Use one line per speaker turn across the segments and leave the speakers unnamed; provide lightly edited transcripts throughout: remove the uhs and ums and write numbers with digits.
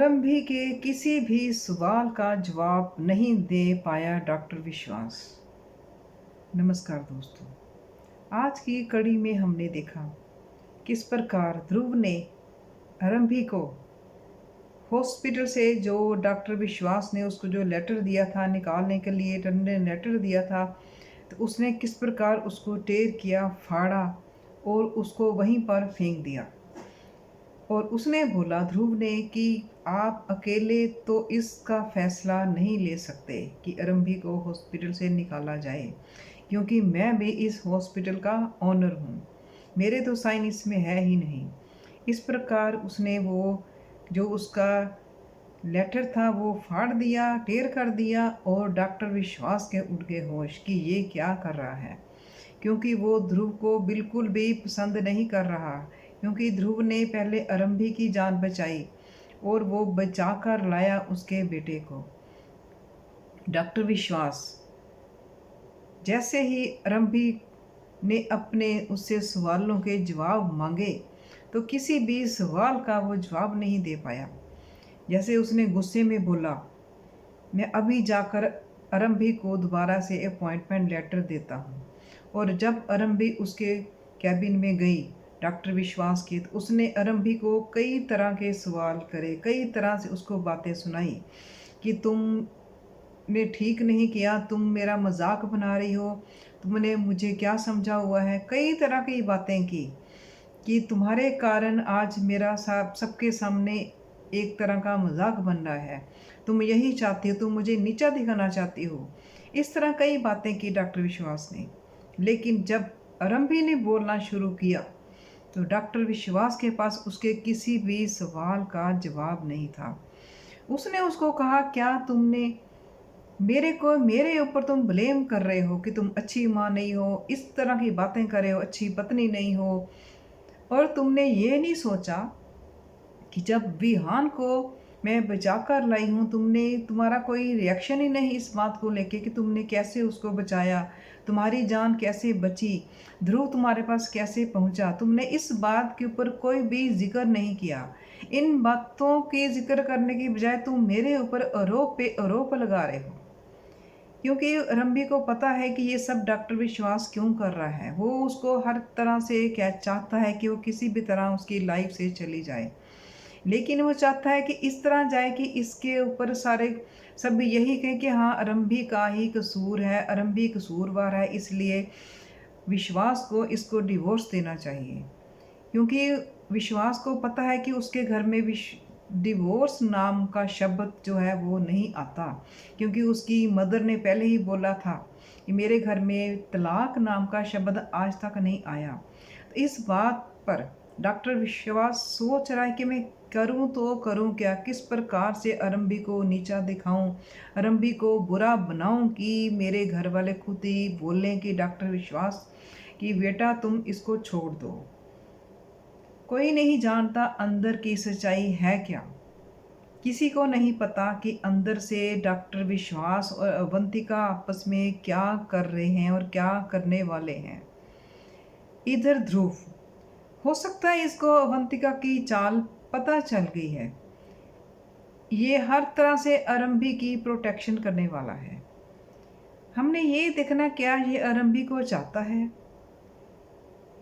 आरंभी के किसी भी सवाल का जवाब नहीं दे पाया डॉक्टर विश्वास। नमस्कार दोस्तों, आज की कड़ी में हमने देखा किस प्रकार ध्रुव ने आरंभी को हॉस्पिटल से जो डॉक्टर विश्वास ने उसको जो लेटर दिया था निकालने के लिए ने लेटर दिया था, तो उसने किस प्रकार उसको टेर किया, फाड़ा और उसको वहीं पर फेंक दिया। और उसने बोला ध्रुव ने कि आप अकेले तो इसका फैसला नहीं ले सकते कि आरंभी को हॉस्पिटल से निकाला जाए, क्योंकि मैं भी इस हॉस्पिटल का ऑनर हूँ। मेरे तो साइन इसमें है ही नहीं। इस प्रकार उसने वो जो उसका लेटर था वो फाड़ दिया, टेर कर दिया और डॉक्टर विश्वास के उठ गए होश कि ये क्या कर रहा है, क्योंकि वो ध्रुव को बिल्कुल भी पसंद नहीं कर रहा। क्योंकि ध्रुव ने पहले आरंभी की जान बचाई और वो बचा कर लाया उसके बेटे को। डॉक्टर विश्वास जैसे ही आरंभी ने अपने उससे सवालों के जवाब मांगे, तो किसी भी सवाल का वो जवाब नहीं दे पाया। जैसे उसने गुस्से में बोला, मैं अभी जाकर आरंभी को दोबारा से अपॉइंटमेंट लेटर देता हूँ। और जब आरंभी उसके कैबिन में गई डॉक्टर विश्वास की, तो उसने आरंभी को कई तरह के सवाल करे, कई तरह से उसको बातें सुनाई कि तुमने ठीक नहीं किया, तुम मेरा मजाक बना रही हो, तुमने मुझे क्या समझा हुआ है। कई तरह की बातें की कि तुम्हारे कारण आज मेरा सबके सामने एक तरह का मजाक बन रहा है, तुम यही चाहती हो, तुम मुझे नीचा दिखाना चाहती हो। इस तरह कई बातें की डॉक्टर विश्वास ने। लेकिन जब आरंभी ने बोलना शुरू किया, तो डॉक्टर विश्वास के पास उसके किसी भी सवाल का जवाब नहीं था। उसने उसको कहा, क्या तुमने मेरे ऊपर तुम ब्लेम कर रहे हो कि तुम अच्छी माँ नहीं हो, इस तरह की बातें कर रहे हो, अच्छी पत्नी नहीं हो। और तुमने ये नहीं सोचा कि जब विहान को मैं बचा कर लाई हूँ, तुम्हारा कोई रिएक्शन ही नहीं इस बात को लेके कि तुमने कैसे उसको बचाया, तुम्हारी जान कैसे बची, ध्रुव तुम्हारे पास कैसे पहुँचा। तुमने इस बात के ऊपर कोई भी जिक्र नहीं किया। इन बातों के जिक्र करने की बजाय तुम मेरे ऊपर आरोप पे आरोप लगा रहे हो, क्योंकि रंबी को पता है कि ये सब डॉक्टर विश्वास क्यों कर रहा है। वो उसको हर तरह से क्या चाहता है कि वो किसी भी तरह उसकी लाइफ से चली जाए, लेकिन वो चाहता है कि इस तरह जाए कि इसके ऊपर सारे सब यही कहें कि हाँ आरंभी का ही कसूर है, आरंभी कसूरवार है, इसलिए विश्वास को इसको डिवोर्स देना चाहिए। क्योंकि विश्वास को पता है कि उसके घर में डिवोर्स नाम का शब्द जो है वो नहीं आता, क्योंकि उसकी मदर ने पहले ही बोला था कि मेरे घर में तलाक नाम का शब्द आज तक नहीं आया। तो इस बात पर डॉक्टर विश्वास सोच रहा है कि मैं करूं तो करूं क्या, किस प्रकार से आरंभी को नीचा दिखाऊं, आरंभी को बुरा बनाऊं कि मेरे घर वाले खुद ही बोलें कि डॉक्टर विश्वास कि बेटा तुम इसको छोड़ दो। कोई नहीं जानता अंदर की सच्चाई है क्या। किसी को नहीं पता कि अंदर से डॉक्टर विश्वास और अवंतिका आपस में क्या कर रहे हैं और क्या करने वाले हैं। इधर ध्रुव, हो सकता है इसको अवंतिका की चाल पता चल गई है। ये हर तरह से आरंभी की प्रोटेक्शन करने वाला है। हमने ये देखना क्या ये आरंभी को चाहता है,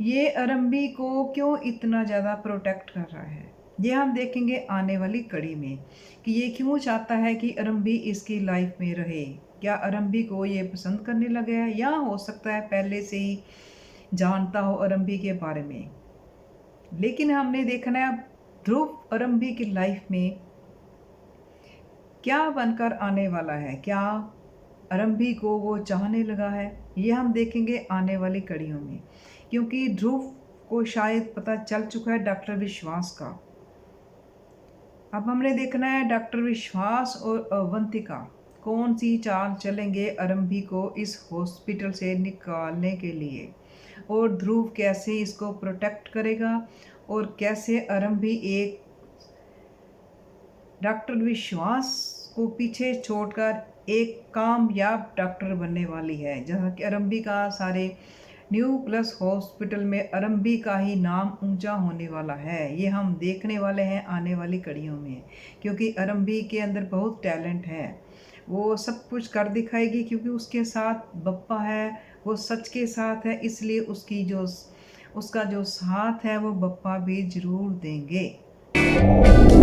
ये आरंभी को क्यों इतना ज़्यादा प्रोटेक्ट कर रहा है। ये हम देखेंगे आने वाली कड़ी में कि ये क्यों चाहता है कि आरंभी इसकी लाइफ में रहे। क्या आरंभी को ये पसंद करने लगा है, या हो सकता है पहले से ही जानता हो आरंभी के बारे में। लेकिन हमने देखना है ध्रुव आरंभी की लाइफ में क्या बनकर आने वाला है, क्या आरंभी को वो चाहने लगा है, ये हम देखेंगे आने वाली कड़ियों में। क्योंकि ध्रुव को शायद पता चल चुका है डॉक्टर विश्वास का। अब हमने देखना है डॉक्टर विश्वास और अवंतिका कौन सी चाल चलेंगे आरंभी को इस हॉस्पिटल से निकालने के लिए, और ध्रुव कैसे इसको प्रोटेक्ट करेगा, और कैसे आरंभी एक डॉक्टर विश्वास को पीछे छोड़कर एक कामयाब डॉक्टर बनने वाली है। जहाँ कि आरंभी का सारे न्यू प्लस हॉस्पिटल में अरंबी का ही नाम ऊंचा होने वाला है। ये हम देखने वाले हैं आने वाली कड़ियों में, क्योंकि अरंबी के अंदर बहुत टैलेंट है। वो सब कुछ कर दिखाएगी, क्योंकि उसके साथ बप्पा है, वो सच के साथ है, इसलिए उसका जो साथ है वो बप्पा भी जरूर देंगे।